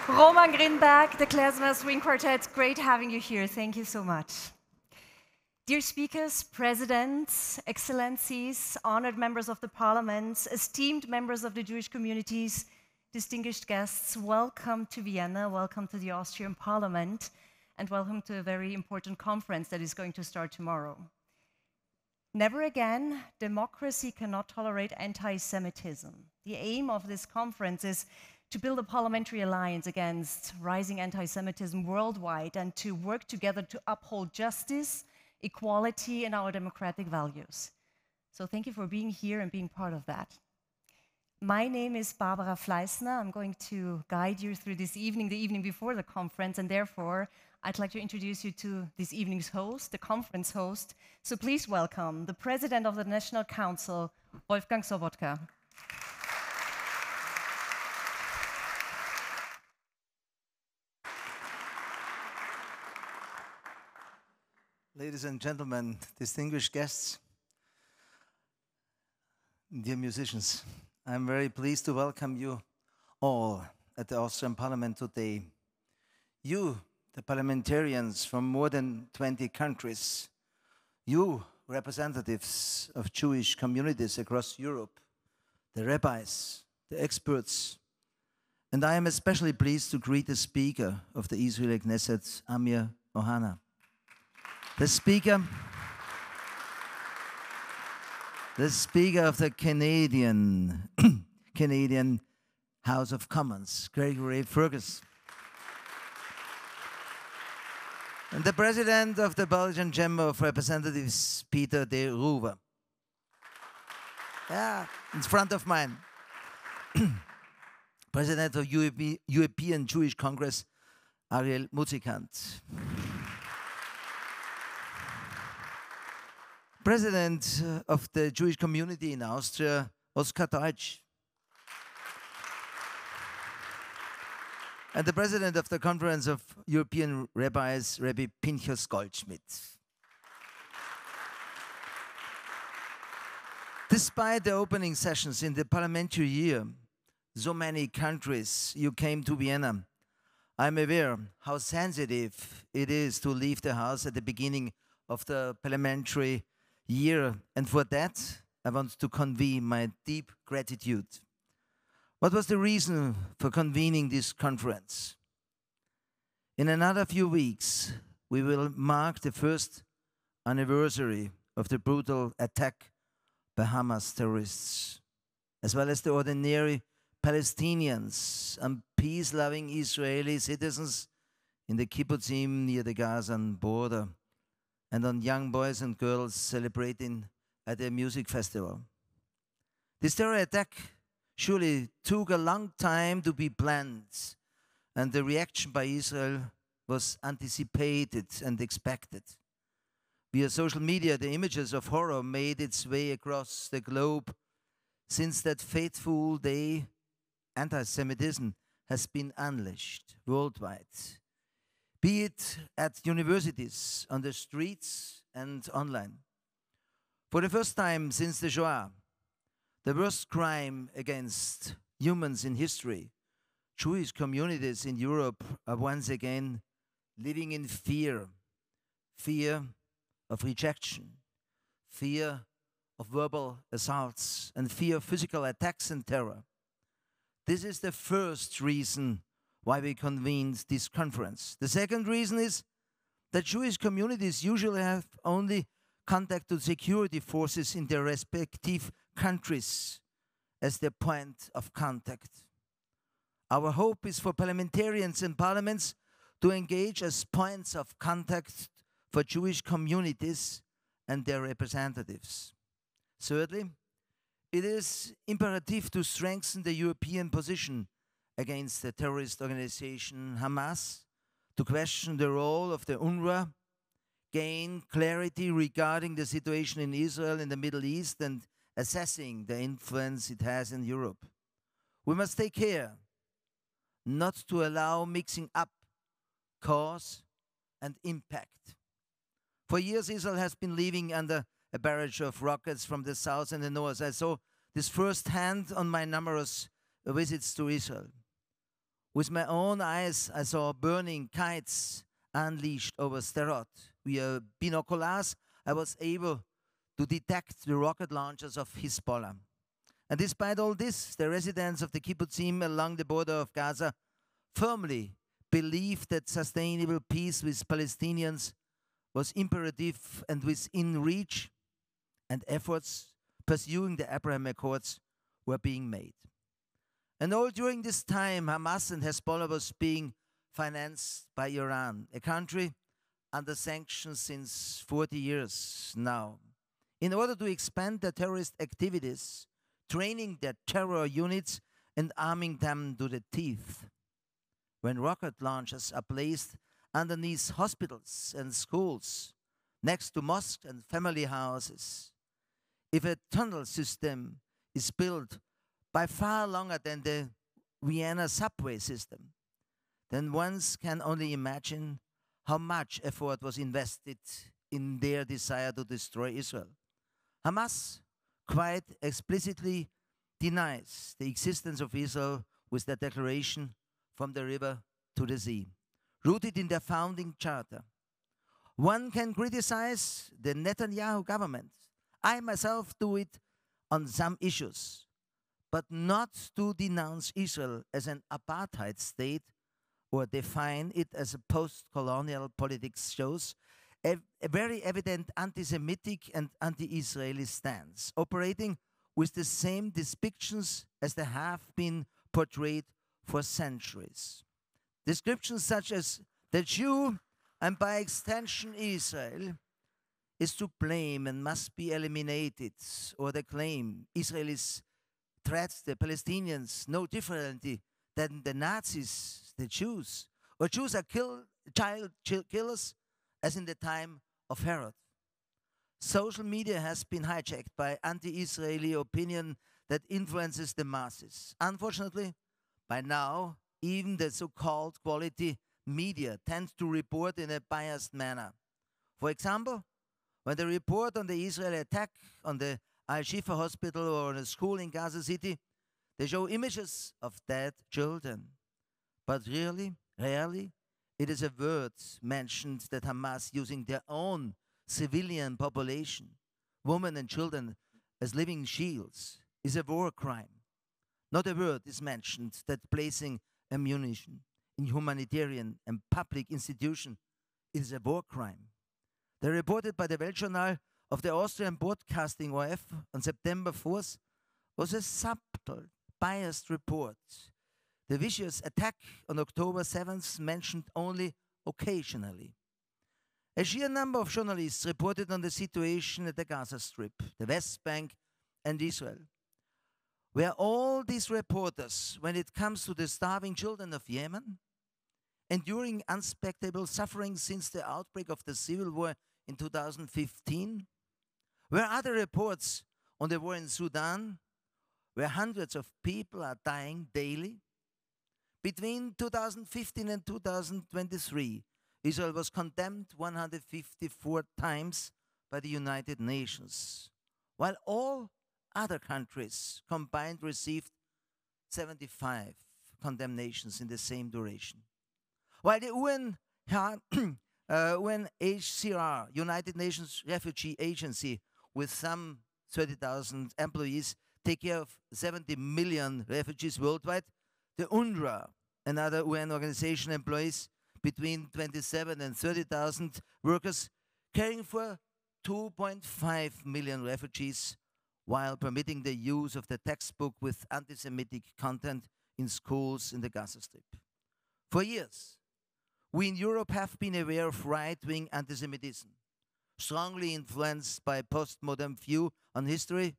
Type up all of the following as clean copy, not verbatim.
Roman Grinberg, the Klezmer Swing Quartet, great having you here. Thank you so much. Dear speakers, presidents, excellencies, honored members of the parliament, esteemed members of the Jewish communities, distinguished guests, welcome to Vienna, welcome to the Austrian parliament, and welcome to a very important conference that is going to start tomorrow. Never again, democracy cannot tolerate anti-Semitism. The aim of this conference is to build a parliamentary alliance against rising anti-Semitism worldwide and to work together to uphold justice, equality, and our democratic values. So thank you for being here and being part of that. My name is Barbara Fleißner. I'm going to guide you through this evening, the evening before the conference, and therefore I'd like to introduce you to this evening's host, the conference host. So please welcome the President of the National Council, Wolfgang Sobotka. Ladies and gentlemen, distinguished guests, dear musicians, I'm very pleased to welcome you all at the Austrian Parliament today. You, the parliamentarians from more than 20 countries, you, representatives of Jewish communities across Europe, the rabbis, the experts, and I am especially pleased to greet the Speaker of the Israeli Knesset, Amir Ohana. The Speaker of the Canadian House of Commons, Gregory Fergus. And the President of the Belgian Chamber of Representatives, Peter de Roover. Yeah, in front of mine. President of European Jewish Congress, Ariel Muzikant. President of the Jewish community in Austria, Oskar Deutsch. And the President of the Conference of European Rabbis, Rabbi Pinchas Goldschmidt. Despite the opening sessions in the parliamentary year, so many countries, you came to Vienna. I'm aware how sensitive it is to leave the house at the beginning of the parliamentary year, and for that, I want to convey my deep gratitude. What was the reason for convening this conference? In another few weeks, we will mark the first anniversary of the brutal attack by Hamas terrorists, as well as the ordinary Palestinians and peace-loving Israeli citizens in the kibbutzim near the Gazan border, and on young boys and girls celebrating at a music festival. This terror attack surely took a long time to be planned, and the reaction by Israel was anticipated and expected. Via social media, the images of horror made its way across the globe. Since that fateful day, anti-Semitism has been unleashed worldwide, be it at universities, on the streets, and online. For the first time since the Shoah, the worst crime against humans in history, Jewish communities in Europe are once again living in fear. Fear of rejection, fear of verbal assaults, and fear of physical attacks and terror. This is the first reason why we convened this conference. The second reason is that Jewish communities usually have only contact to security forces in their respective countries as their point of contact. Our hope is for parliamentarians and parliaments to engage as points of contact for Jewish communities and their representatives. Thirdly, it is imperative to strengthen the European position against the terrorist organization Hamas, to question the role of the UNRWA, gain clarity regarding the situation in Israel and the Middle East, and assessing the influence it has in Europe. We must take care not to allow mixing up cause and impact. For years, Israel has been living under a barrage of rockets from the south and the north. I saw this firsthand on my numerous visits to Israel. With my own eyes, I saw burning kites unleashed over Sderot. Via binoculars, I was able to detect the rocket launchers of Hezbollah. And despite all this, the residents of the kibbutzim along the border of Gaza firmly believed that sustainable peace with Palestinians was imperative and within reach, and efforts pursuing the Abraham Accords were being made. And all during this time, Hamas and Hezbollah was being financed by Iran, a country under sanctions since 40 years now, in order to expand their terrorist activities, training their terror units and arming them to the teeth. When rocket launchers are placed underneath hospitals and schools, next to mosques and family houses, if a tunnel system is built by far longer than the Vienna subway system, then one can only imagine how much effort was invested in their desire to destroy Israel. Hamas quite explicitly denies the existence of Israel with their declaration from the river to the sea, rooted in their founding charter. One can criticize the Netanyahu government. I myself do it on some issues, but not to denounce Israel as an apartheid state or define it as a post-colonial politics shows a very evident anti-Semitic and anti-Israeli stance, operating with the same depictions as they have been portrayed for centuries. Descriptions such as the Jew, and by extension Israel, is to blame and must be eliminated, or the claim Israelis threats the Palestinians no differently than the Nazis, the Jews, or Jews are child killers, as in the time of Herod. Social media has been hijacked by anti-Israeli opinion that influences the masses. Unfortunately, by now, even the so-called quality media tends to report in a biased manner. For example, when they report on the Israeli attack on the Al-Shifa hospital or on a school in Gaza City, they show images of dead children. But rarely, it is a word mentioned that Hamas, using their own civilian population, women and children, as living shields, is a war crime. Not a word is mentioned that placing ammunition in humanitarian and public institutions is a war crime. The reported by the Weltjournal of the Austrian Broadcasting ORF on September 4th was a subtle, biased report. The vicious attack on October 7th mentioned only occasionally. A sheer number of journalists reported on the situation at the Gaza Strip, the West Bank, and Israel. Were all these reporters, when it comes to the starving children of Yemen, enduring unspeakable suffering since the outbreak of the civil war in 2015? Were other reports on the war in Sudan, where hundreds of people are dying daily? Between 2015 and 2023, Israel was condemned 154 times by the United Nations, while all other countries combined received 75 condemnations in the same duration. While the UNHCR, United Nations Refugee Agency, with some 30,000 employees, take care of 70 million refugees worldwide, the UNRWA, another UN organization, employs between 27 and 30,000 workers, caring for 2.5 million refugees, while permitting the use of the textbook with anti-Semitic content in schools in the Gaza Strip. For years, we in Europe have been aware of right-wing anti-Semitism. Strongly influenced by postmodern view on history,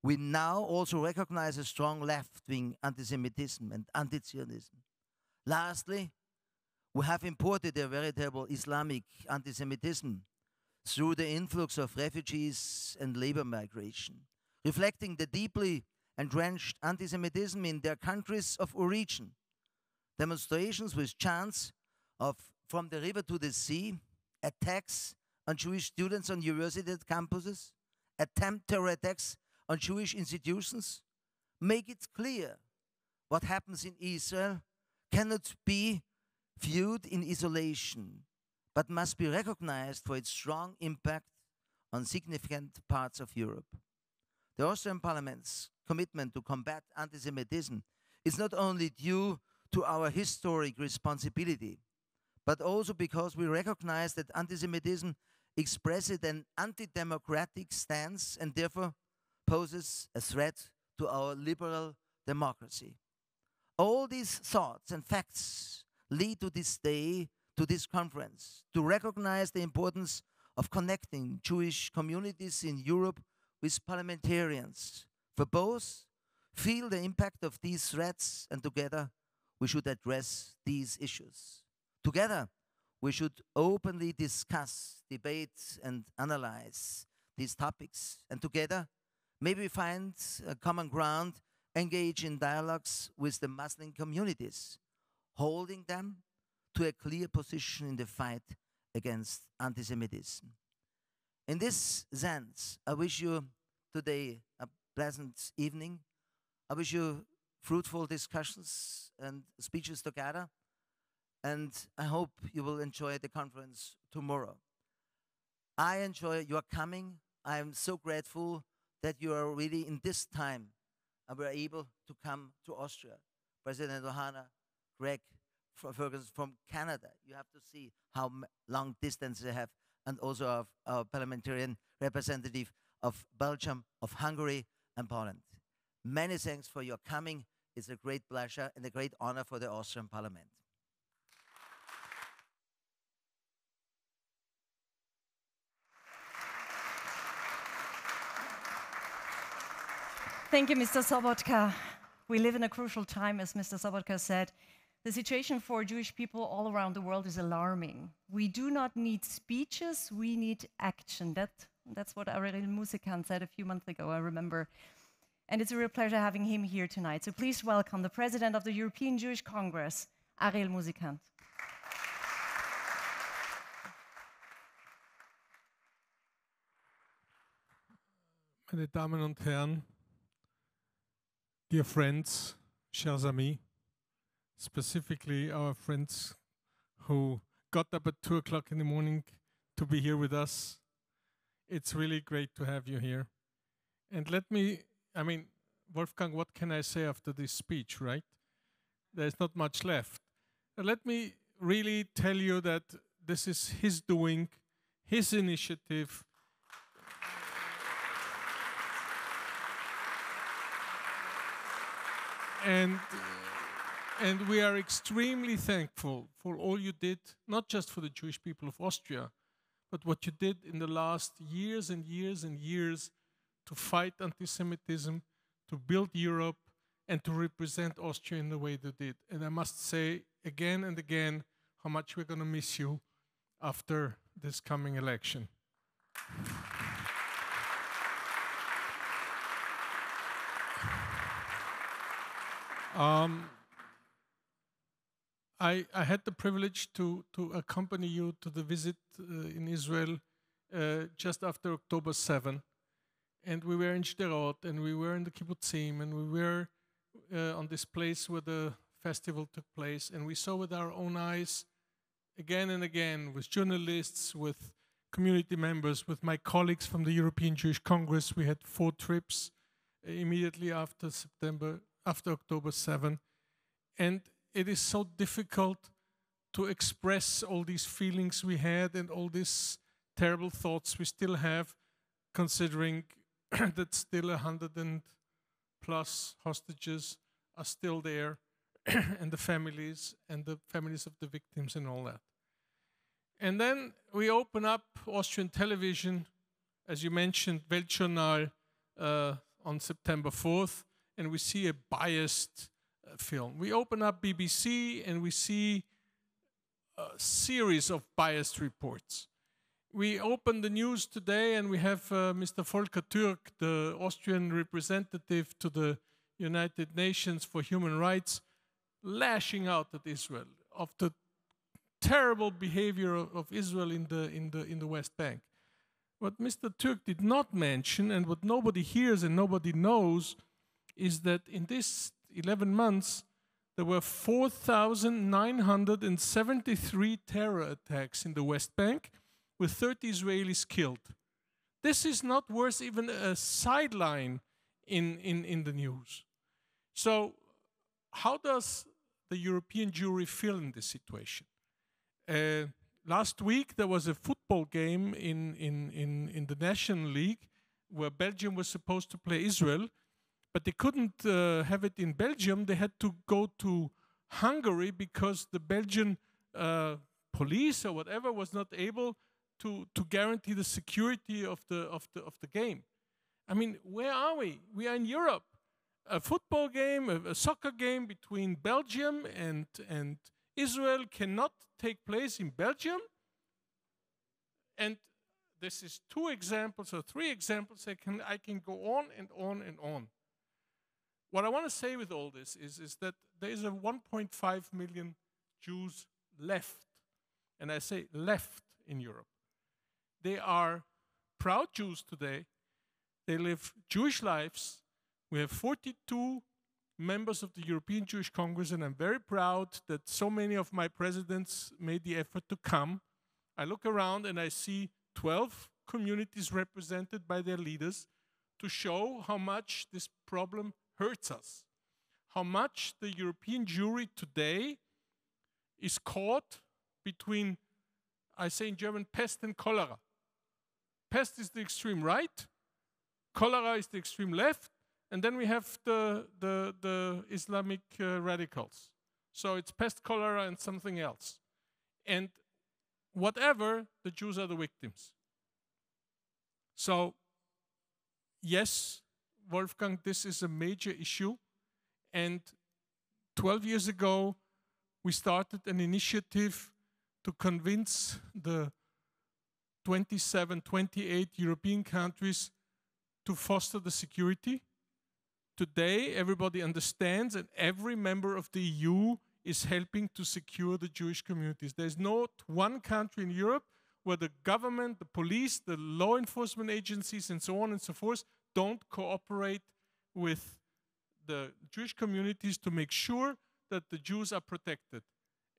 we now also recognize a strong left-wing anti-Semitism and anti-Zionism. Lastly, we have imported a veritable Islamic anti-Semitism through the influx of refugees and labor migration, reflecting the deeply entrenched anti-Semitism in their countries of origin. Demonstrations with chants of "From the River to the Sea," attacks on Jewish students on university campuses, attempt terror attacks on Jewish institutions, make it clear what happens in Israel cannot be viewed in isolation, but must be recognized for its strong impact on significant parts of Europe. The Austrian Parliament's commitment to combat anti-Semitism is not only due to our historic responsibility, but also because we recognize that anti-Semitism expresses an anti-democratic stance and therefore poses a threat to our liberal democracy. All these thoughts and facts lead to this day, to this conference, to recognize the importance of connecting Jewish communities in Europe with parliamentarians, for both feel the impact of these threats, and together we should address these issues. Together we should openly discuss, debate, and analyze these topics, and together maybe find a common ground, engage in dialogues with the Muslim communities, holding them to a clear position in the fight against anti-Semitism. In this sense, I wish you today a pleasant evening. I wish you fruitful discussions and speeches together, and I hope you will enjoy the conference tomorrow. I enjoy your coming. I am so grateful that you are really in this time were able to come to Austria. President Ohana, Greg Ferguson from Canada. You have to see how long distance they have, and also our parliamentarian representative of Belgium, of Hungary, and Poland. Many thanks for your coming. It's a great pleasure and a great honor for the Austrian Parliament. Thank you, Mr. Sobotka. We live in a crucial time, as Mr. Sobotka said. The situation for Jewish people all around the world is alarming. We do not need speeches, we need action. That's what Ariel Musikant said a few months ago, I remember. And it's a real pleasure having him here tonight. So please welcome the President of the European Jewish Congress, Ariel Musikant. Meine Damen und Herren, dear friends, chers amis, specifically our friends who got up at 2 o'clock in the morning to be here with us. It's really great to have you here. And Wolfgang, what can I say after this speech, right? There's not much left. Let me really tell you that this is his doing, his initiative. And we are extremely thankful for all you did, not just for the Jewish people of Austria, but what you did in the last years and years and years to fight anti-Semitism, to build Europe, and to represent Austria in the way they did. And I must say again and again how much we're going to miss you after this coming election. I had the privilege to accompany you to the visit in Israel just after October 7. And we were in Sderot, and we were in the Kibbutzim, and we were on this place where the festival took place. And we saw with our own eyes, again and again, with journalists, with community members, with my colleagues from the European Jewish Congress. We had 4 trips immediately after October 7. And it is so difficult to express all these feelings we had and all these terrible thoughts we still have, considering that still 100+ hostages are still there, and the families of the victims and all that. And then we open up Austrian television, as you mentioned, Weltjournal on September 4th, and we see a biased film. We open up BBC and we see a series of biased reports. We open the news today and we have Mr. Volker Türk, the Austrian representative to the United Nations for Human Rights, lashing out at Israel of the terrible behavior of Israel in the West Bank. What Mr. Türk did not mention, and what nobody hears and nobody knows, is that in this 11 months, there were 4,973 terror attacks in the West Bank, with 30 Israelis killed. This is not worth even a sideline in the news. So how does the European jury feel in this situation? Last week there was a football game in the National League where Belgium was supposed to play Israel, but they couldn't have it in Belgium. They had to go to Hungary because the Belgian police or whatever was not able to guarantee the security of the game. I mean, where are we? We are in Europe. A football game, a soccer game between Belgium and Israel cannot take place in Belgium. And this is 2 examples or 3 examples. I can go on and on and on. What I want to say with all this is that there is a 1.5 million Jews left, and I say left in Europe. They are proud Jews today. They live Jewish lives. We have 42 members of the European Jewish Congress, and I'm very proud that so many of my presidents made the effort to come. I look around and I see 12 communities represented by their leaders to show how much this problem hurts us, how much the European Jewry today is caught between, I say in German, pest and cholera. Pest is the extreme right, cholera is the extreme left, and then we have the Islamic radicals. So it's pest, cholera, and something else. And whatever, the Jews are the victims. So, yes, Wolfgang, this is a major issue. And 12 years ago, we started an initiative to convince the 27, 28 European countries to foster the security. Today, everybody understands, and every member of the EU is helping to secure the Jewish communities. There's not one country in Europe where the government, the police, the law enforcement agencies, and so on and so forth, don't cooperate with the Jewish communities to make sure that the Jews are protected.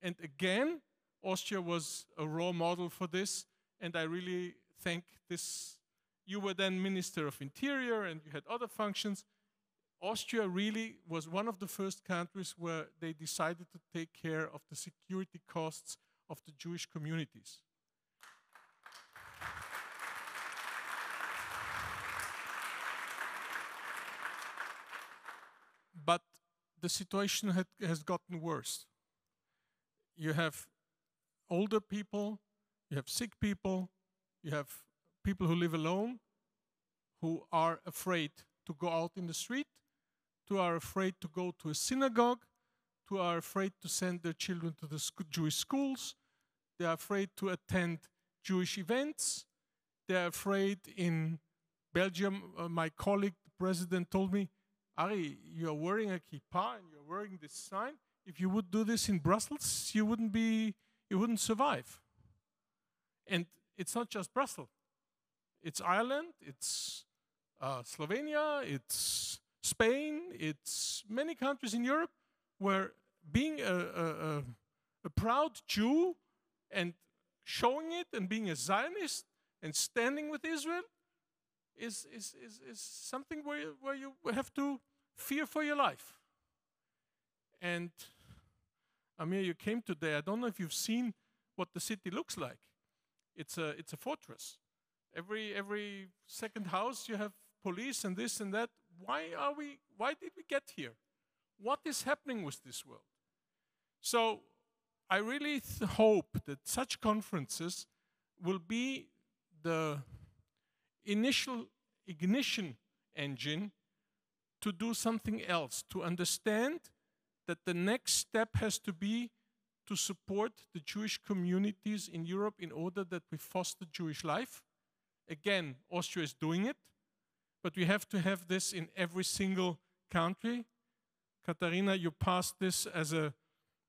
And again, Austria was a role model for this, and I really thank this. You were then Minister of Interior, and you had other functions. Austria really was one of the first countries where they decided to take care of the security costs of the Jewish communities. But the situation has gotten worse. You have older people, you have sick people, you have people who live alone, who are afraid to go out in the street, who are afraid to go to a synagogue, who are afraid to send their children to the Jewish schools, they are afraid to attend Jewish events, they are afraid in Belgium. My colleague, the president, told me, Ari, you are wearing a kippah and you're wearing this sign. If you would do this in Brussels, you wouldn't survive. And it's not just Brussels. It's Ireland, it's Slovenia, it's Spain, it's many countries in Europe where being a proud Jew and showing it and being a Zionist and standing with Israel is something where you have to fear for your life. And Amir, you came today. I don't know if you've seen what the city looks like. It's a fortress. Every second house you have police and this and that. Why did we get here? What is happening with this world? So I really hope that such conferences will be the initial ignition engine to do something else, to understand that the next step has to be to support the Jewish communities in Europe in order that we foster Jewish life. Again, Austria is doing it, but we have to have this in every single country. Katharina, you passed this as a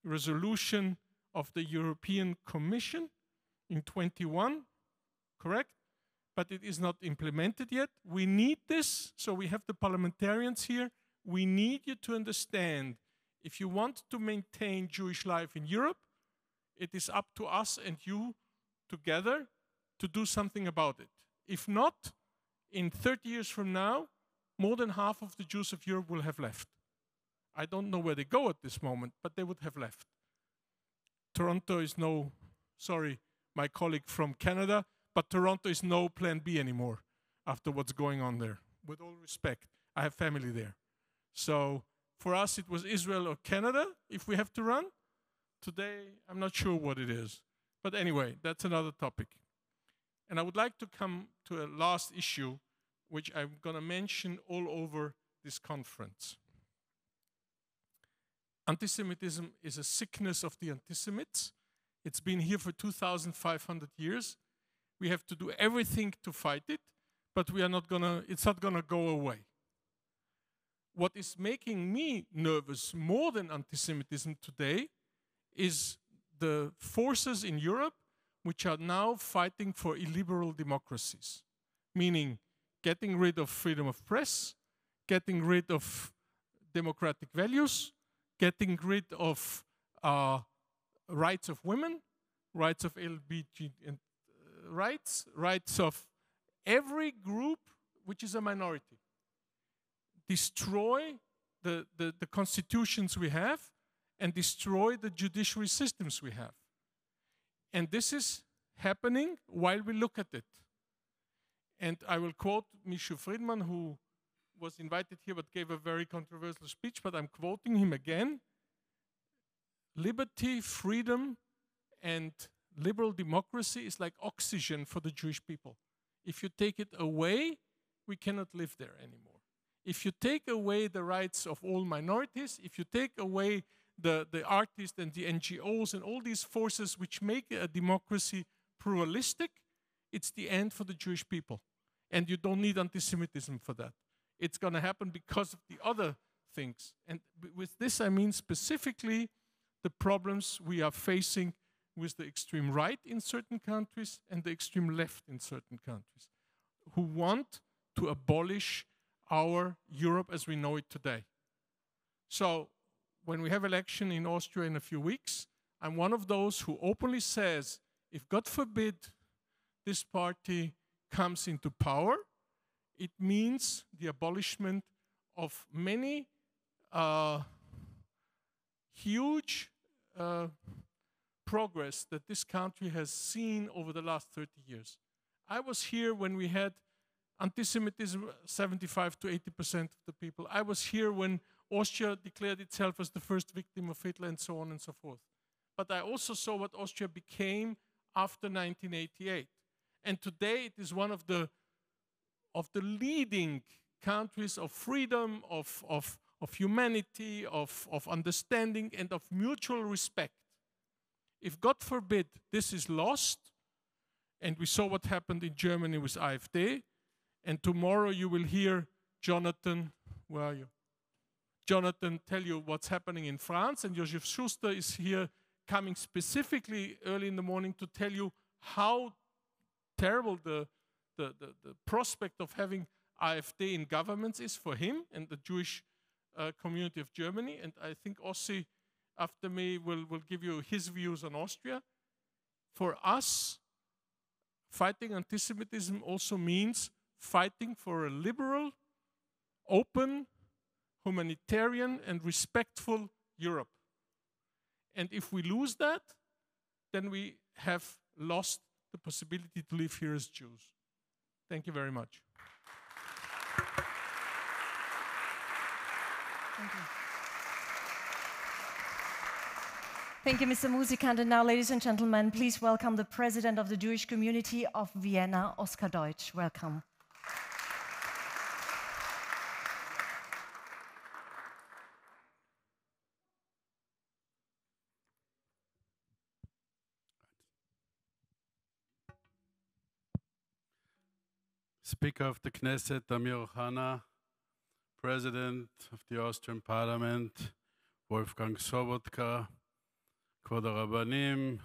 resolution of the European Commission in 21, correct? But it is not implemented yet. We need this, so we have the parliamentarians here. We need you to understand If you want to maintain Jewish life in Europe, it is up to us and you together to do something about it. If not, in 30 years from now, more than half of the Jews of Europe will have left. I don't know where they go at this moment, but they would have left. Toronto is no, sorry, my colleague from Canada, but Toronto is no plan B anymore after what's going on there. With all respect, I have family there. So for us, it was Israel or Canada if we have to run. Today, I'm not sure what it is. But anyway, that's another topic. And I would like to come to a last issue, which I'm going to mention all over this conference. Antisemitism is a sickness of the antisemites. It's been here for 2,500 years. We have to do everything to fight it, but it's not going to go away. What is making me nervous more than antisemitism today is the forces in Europe which are now fighting for illiberal democracies, meaning getting rid of freedom of press, getting rid of democratic values, getting rid of rights of women, rights of LGBT rights of every group which is a minority. Destroy the constitutions we have and destroy the judiciary systems we have. And this is happening while we look at it. And I will quote Mishu Friedman, who was invited here but gave a very controversial speech, but I'm quoting him again. Liberty, freedom, and liberal democracy is like oxygen for the Jewish people. If you take it away, we cannot live there anymore. If you take away the rights of all minorities, if you take away the artists and the NGOs and all these forces which make a democracy pluralistic, it's the end for the Jewish people. And you don't need anti-Semitism for that. It's going to happen because of the other things. And with this, I mean specifically the problems we are facing with the extreme right in certain countries and the extreme left in certain countries, who want to abolish our Europe as we know it today. So when we have election in Austria in a few weeks, I'm one of those who openly says, if God forbid this party comes into power, it means the abolishment of many huge progress that this country has seen over the last 30 years. I was here when we had anti-Semitism, 75 to 80% of the people. I was here when Austria declared itself as the first victim of Hitler and so on and so forth. But I also saw what Austria became after 1988. And today it is one of the leading countries of freedom, of humanity, of understanding, and of mutual respect. If, God forbid, this is lost, and we saw what happened in Germany with AfD, and tomorrow you will hear Jonathan, where are you? Jonathan tell you what's happening in France, and Josef Schuster is here coming specifically early in the morning to tell you how terrible the prospect of having AfD in governments is for him and the Jewish community of Germany. And I think Ossi, after me, will give you his views on Austria. For us, fighting anti-Semitism also means fighting for a liberal, open, humanitarian, and respectful Europe. And if we lose that, then we have lost the possibility to live here as Jews. Thank you very much. Thank you. Thank you, Mr. Musikant. And now, ladies and gentlemen, please welcome the President of the Jewish Community of Vienna, Oskar Deutsch. Welcome. Speaker of the Knesset, Amir Ohana, President of the Austrian Parliament, Wolfgang Sobotka, Kvod HaRabbanim,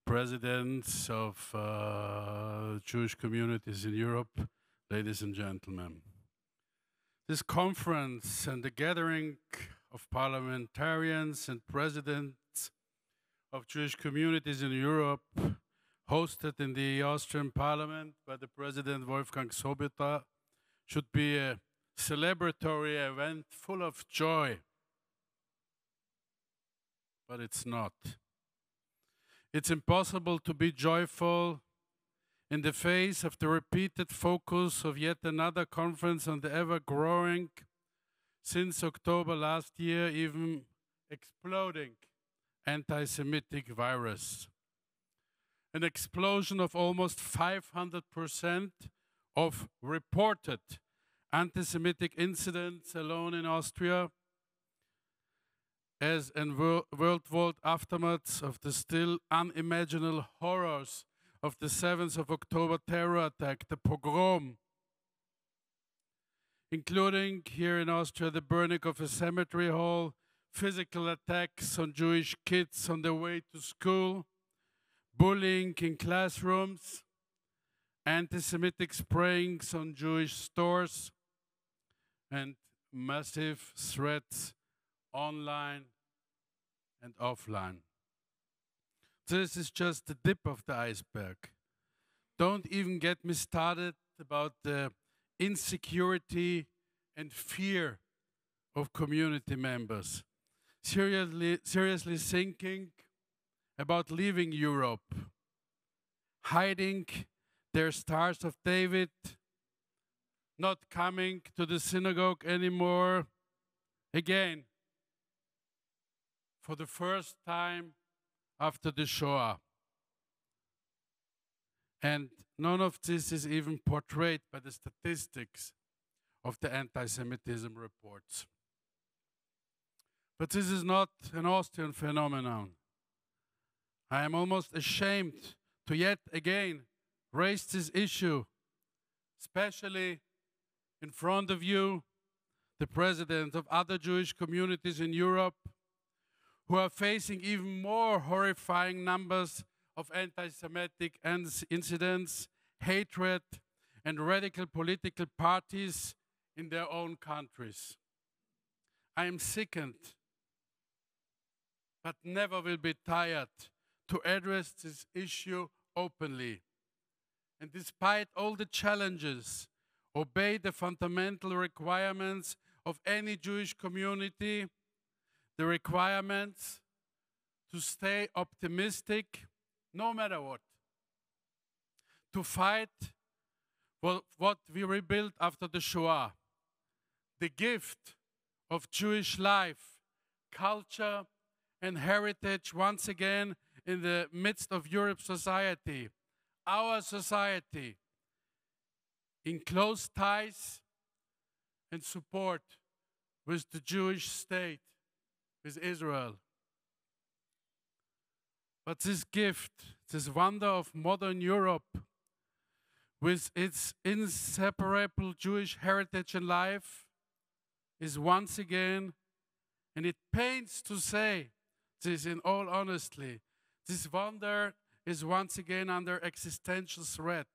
Presidents of Jewish communities in Europe, ladies and gentlemen. This conference and the gathering of Parliamentarians and Presidents of Jewish communities in Europe, hosted in the Austrian Parliament by the President Wolfgang Sobotka, should be a celebratory event full of joy. But it's not. It's impossible to be joyful in the face of the repeated focus of yet another conference on the ever-growing, since October last year, even exploding anti-Semitic virus. An explosion of almost 500% of reported anti-Semitic incidents alone in Austria, as in worldwide aftermath of the still unimaginable horrors of the 7th of October terror attack, the pogrom, including here in Austria the burning of a cemetery hall, physical attacks on Jewish kids on their way to school, bullying in classrooms, anti-Semitic sprayings on Jewish stores, and massive threats online and offline. This is just the tip of the iceberg. Don't even get me started about the insecurity and fear of community members seriously thinking about leaving Europe, hiding their Stars of David, not coming to the synagogue anymore, again, for the first time after the Shoah. And none of this is even portrayed by the statistics of the anti-Semitism reports. But this is not an Austrian phenomenon. I am almost ashamed to yet again raise this issue, especially in front of you, the president of other Jewish communities in Europe, who are facing even more horrifying numbers of anti-Semitic incidents, hatred, and radical political parties in their own countries. I am sickened, but never will be tired to address this issue openly. And despite all the challenges, obey the fundamental requirements of any Jewish community, the requirements to stay optimistic no matter what, to fight what we rebuilt after the Shoah, the gift of Jewish life, culture, and heritage once again in the midst of Europe's society, our society, in close ties and support with the Jewish state, with Israel. But this gift, this wonder of modern Europe, with its inseparable Jewish heritage and life, is once again, and it pains to say this in all honesty, this wonder is once again under existential threat.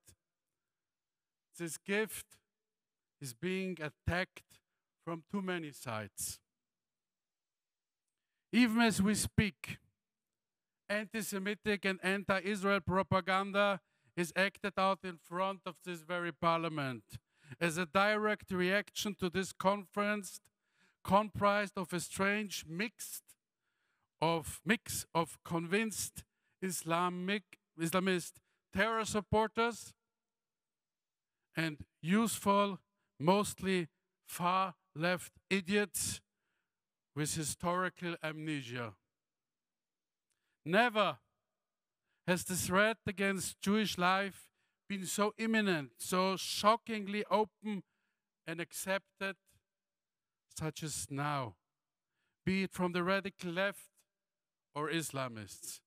This gift is being attacked from too many sides. Even as we speak, anti-Semitic and anti-Israel propaganda is acted out in front of this very parliament as a direct reaction to this conference comprised of a strange mix of convinced Islamist terror supporters and useful, mostly far-left idiots with historical amnesia. Never has the threat against Jewish life been so imminent, so shockingly open and accepted, such as now, be it from the radical left or Islamists.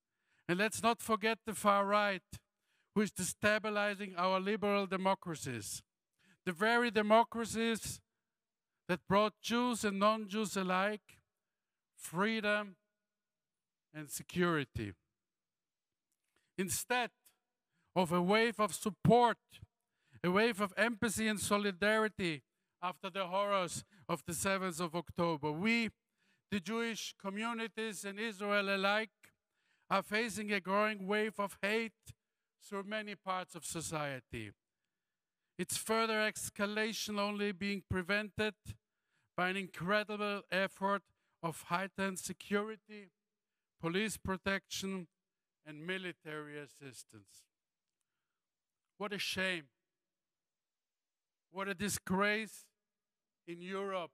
And let's not forget the far right, who is destabilizing our liberal democracies, the very democracies that brought Jews and non-Jews alike freedom and security. Instead of a wave of support, a wave of empathy and solidarity after the horrors of the 7th of October, we, The Jewish communities in Israel alike are facing a growing wave of hate through many parts of society. Its further escalation only being prevented by an incredible effort of heightened security, police protection, and military assistance. What a shame. What a disgrace in Europe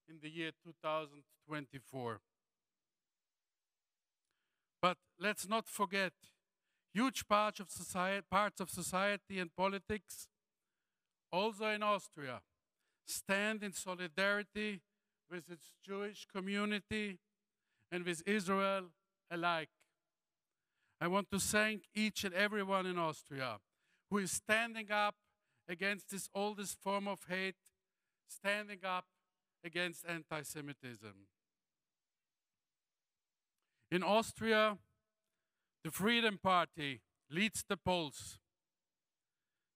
in the year 2024. But let's not forget, huge parts of society and politics, also in Austria, stand in solidarity with its Jewish community and with Israel alike. I want to thank each and everyone in Austria who is standing up against this oldest form of hate, standing up against anti-Semitism. In Austria, the Freedom Party leads the polls.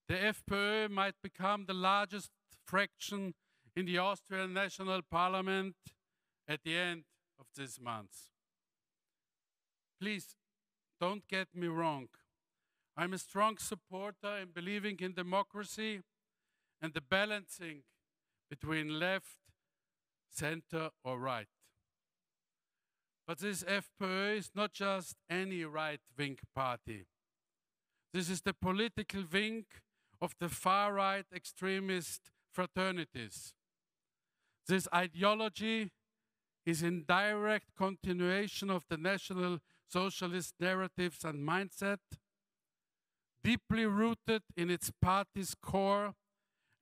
The FPÖ might become the largest fraction in the Austrian National Parliament at the end of this month. Please, don't get me wrong. I'm a strong supporter in believing in democracy and the balancing between left, center, or right. But this FPÖ is not just any right-wing party. This is the political wing of the far-right extremist fraternities. This ideology is in direct continuation of the National Socialist narratives and mindset, deeply rooted in its party's core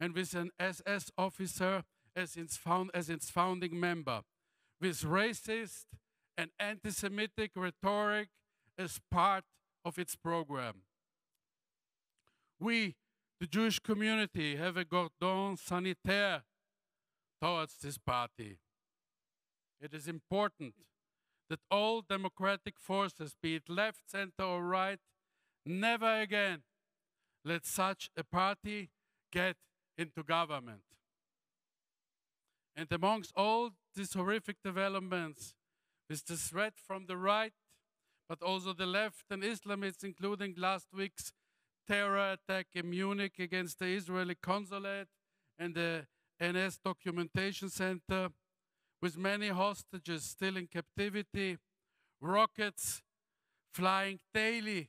and with an SS officer as its founding member, with racist and anti-Semitic rhetoric as part of its program. We, the Jewish community, have a cordon sanitaire towards this party. It is important that all democratic forces, be it left, center, or right, never again let such a party get into government. And amongst all these horrific developments, with the threat from the right, but also the left and Islamists, including last week's terror attack in Munich against the Israeli consulate and the NS documentation center, with many hostages still in captivity, rockets flying daily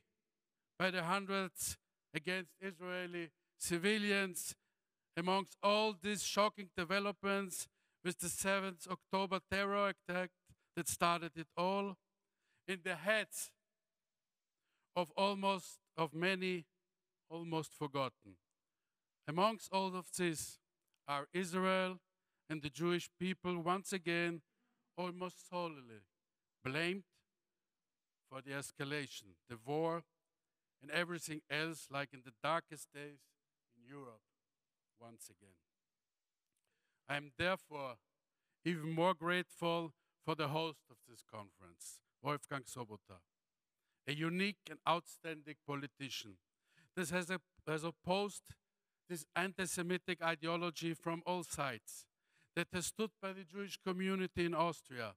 by the hundreds against Israeli civilians. Amongst all these shocking developments, with the 7th October terror attack that started it all, in the heads of many almost forgotten. Amongst all of this are Israel and the Jewish people once again almost solely blamed for the escalation, the war, and everything else, like in the darkest days in Europe once again. I am therefore even more grateful for the host of this conference, Wolfgang Sobotta, a unique and outstanding politician. This has opposed this anti-Semitic ideology from all sides, that has stood by the Jewish community in Austria,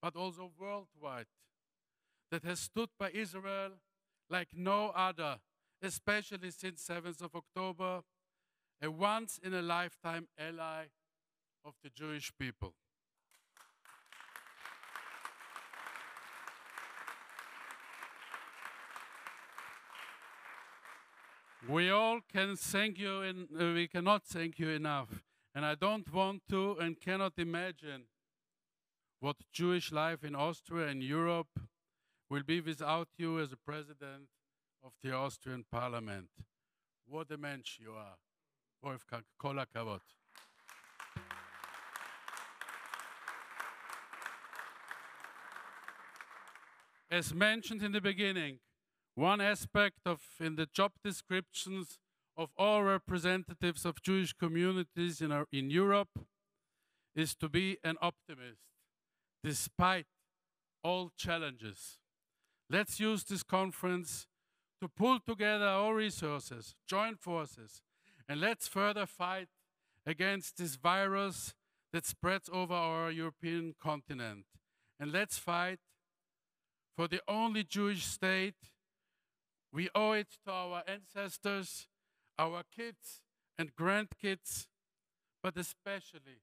but also worldwide, that has stood by Israel like no other, especially since 7th of October, a once-in-a-lifetime ally of the Jewish people. We all can thank you, and we cannot thank you enough. And I don't want to and cannot imagine what Jewish life in Austria and Europe will be without you as a president of the Austrian parliament. What a mensch you are, Wolfgang. Kol hakavod. As mentioned in the beginning, one aspect in the job descriptions of all representatives of Jewish communities in Europe is to be an optimist, despite all challenges. Let's use this conference to pull together our resources, join forces, and let's further fight against this virus that spreads over our European continent. And let's fight for the only Jewish state. We owe it to our ancestors, our kids and grandkids, but especially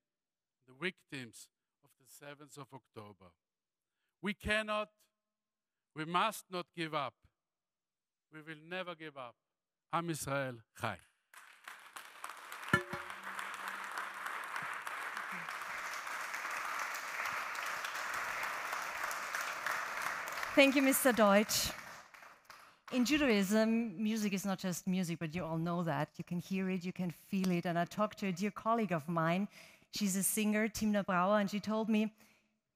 the victims of the 7th of October. We cannot, we must not give up. We will never give up. Am Israel Chai. Thank you, Mr. Deutsch. In Judaism, music is not just music, but you all know that. You can hear it, you can feel it. And I talked to a dear colleague of mine. She's a singer, Timna Brauer, and she told me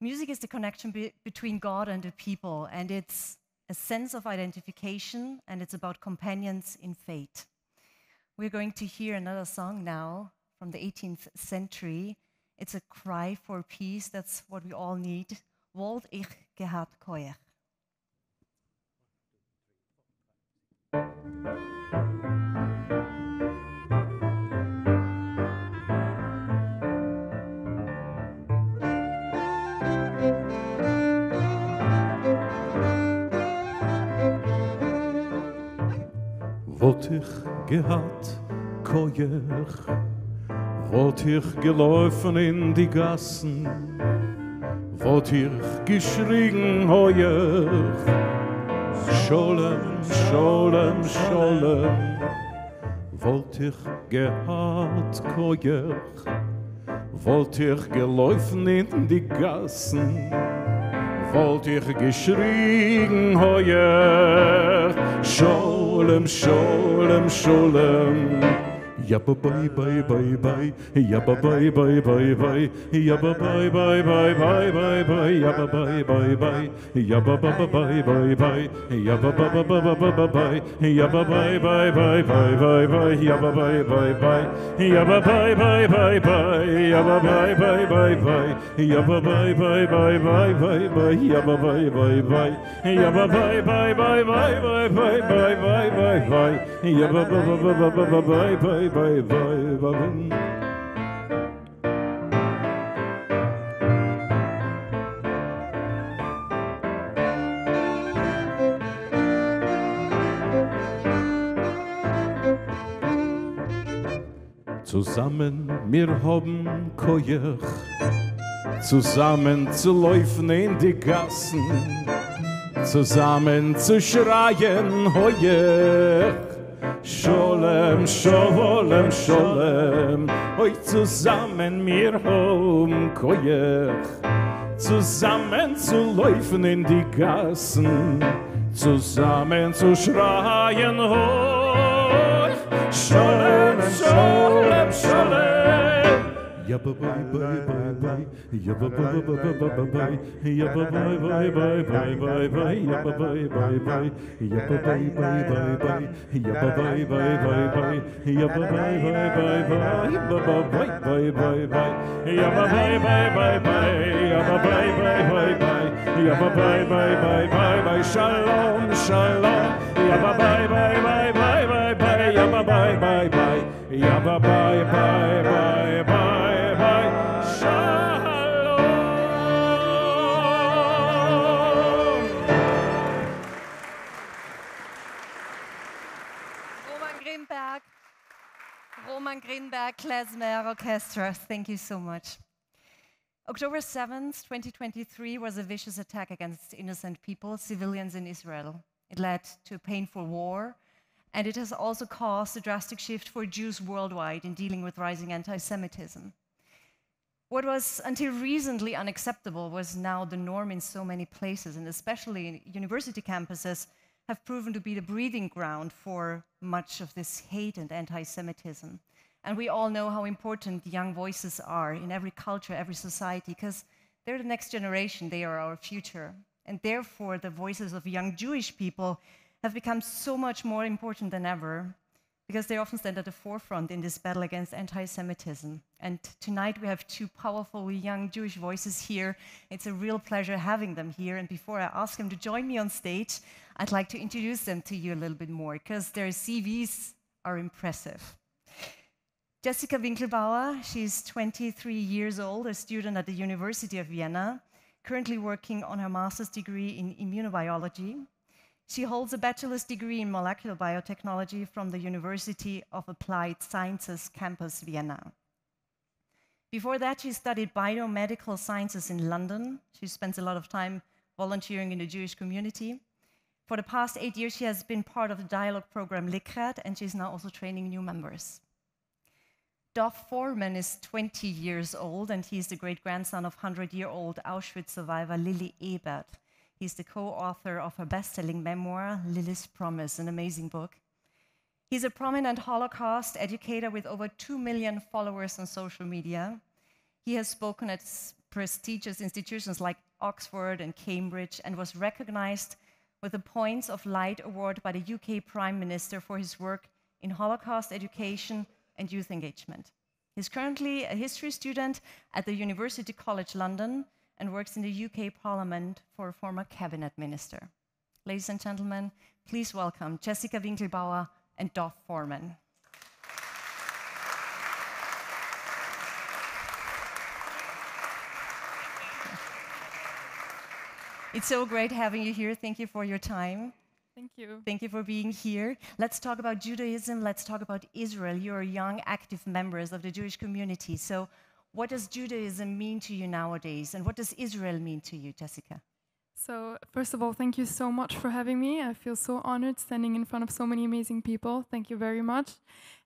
music is the connection between God and the people, and it's a sense of identification, and it's about companions in fate. We're going to hear another song now from the 18th century. It's a cry for peace. That's what we all need. Wollt ich gehad koech. Wollt ich gehad koech, wollt ich gelaufen in die Gassen, wollt ich geschrien heuch, Scholem, Scholem, Scholem, wollt ich gehad koech, wollt ich gelaufen in die Gassen, wollt ich geschrien heuch, Scholem, Scholem, Scholem. Ja ba bye bye bye bye, ja ba bye bye bye bye, ja ba bye bye bye bye bye bye, ja ba bye bye bye, ja ba ba ba bye bye bye, ja ba ba ba ba ba ba bye, ja ba bye bye bye bye bye bye, ja ba bye bye bye, ja ba bye bye bye bye, ja ba bye bye bye bye, ja ba bye bye bye bye bye bye, ja ba bye bye bye, ja ba bye bye bye bye bye bye bye bye bye bye, ja ba ba ba ba ba bye bye. Bye, bye, bye. Zusammen wir haben Koech, zusammen zu laufen in die Gassen, zusammen zu schreien Heuech. Scholem, Scholem, Scholem, euch zusammen wir haben Koech, zusammen zu laufen in die Gassen, zusammen zu schreien hoch. Scholem, Scholem, Scholem. Ja ba bye bye bye bye, ja ba ba ba ba ba bye, ja ba bye bye bye bye bye bye, ja ba bye bye bye, ja ba bye bye bye bye, ja ba bye bye bye bye, ja ba bye bye bye bye, ba ba bye bye bye bye, ja ba bye bye bye bye, ja ba bye bye bye bye, ja ba bye bye bye bye bye, shalom shalom, ja ba bye bye bye bye bye bye, ja ba bye bye bye, ja ba bye bye bye bye. Roman Grinberg, Klezmer Orchestra, thank you so much. October 7th, 2023 was a vicious attack against innocent people, civilians in Israel. It led to a painful war, and it has also caused a drastic shift for Jews worldwide in dealing with rising anti-Semitism. What was until recently unacceptable was now the norm in so many places, and especially in university campuses have proven to be the breeding ground for much of this hate and anti-Semitism. And we all know how important young voices are in every culture, every society, because they're the next generation, they are our future. And therefore, the voices of young Jewish people have become so much more important than ever, because they often stand at the forefront in this battle against anti-Semitism. And tonight we have two powerful young Jewish voices here. It's a real pleasure having them here. And before I ask them to join me on stage, I'd like to introduce them to you a little bit more, because their CVs are impressive. Jessica Winkelbauer, she's 23 years old, a student at the University of Vienna, currently working on her master's degree in immunobiology. She holds a bachelor's degree in molecular biotechnology from the University of Applied Sciences Campus Vienna. Before that, she studied biomedical sciences in London. She spends a lot of time volunteering in the Jewish community. For the past 8 years, she has been part of the dialogue program Likrat, and she's now also training new members. Dov Foreman is 20 years old, and he's the great-grandson of 100-year-old Auschwitz survivor Lily Ebert. He's the co-author of her best-selling memoir, Lily's Promise, an amazing book. He's a prominent Holocaust educator with over 2 million followers on social media. He has spoken at prestigious institutions like Oxford and Cambridge and was recognized with the Points of Light Award by the UK Prime Minister for his work in Holocaust education and youth engagement. He's currently a history student at the University College London and works in the UK Parliament for a former cabinet minister. Ladies and gentlemen, please welcome Jessica Winkelbauer and Dov Foreman. It's so great having you here. Thank you for your time. Thank you. Thank you for being here. Let's talk about Judaism. Let's talk about Israel. You're young, active members of the Jewish community. So what does Judaism mean to you nowadays? And what does Israel mean to you, Jessica? So, first of all, thank you so much for having me. I feel so honored standing in front of so many amazing people. Thank you very much.